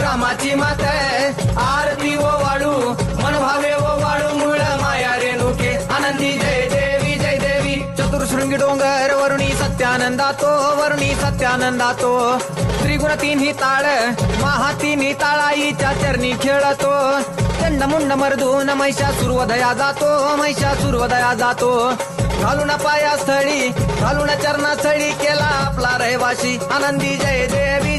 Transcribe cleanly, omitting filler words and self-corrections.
रामाची मात आरती ओ वाळू मन भावे ओ वाळू मूळ माया रेणुके आनंदी जय देवी जय देवी चतुर्शृंगी डोंगर वरुणी सत्यानंदातो वरुणी सत्यानंदातो त्रिगुण तिन्ही ताळ महा तिन्ही ताळाईच्या चरणी खेळतो चंड मुंड मर्दून महिषासुरवधया जातो महिषासुरवधया जातो घालून पायास्थळी घालून चरणास्थळी केला आपला रहिवाशी आनंदी जय देवी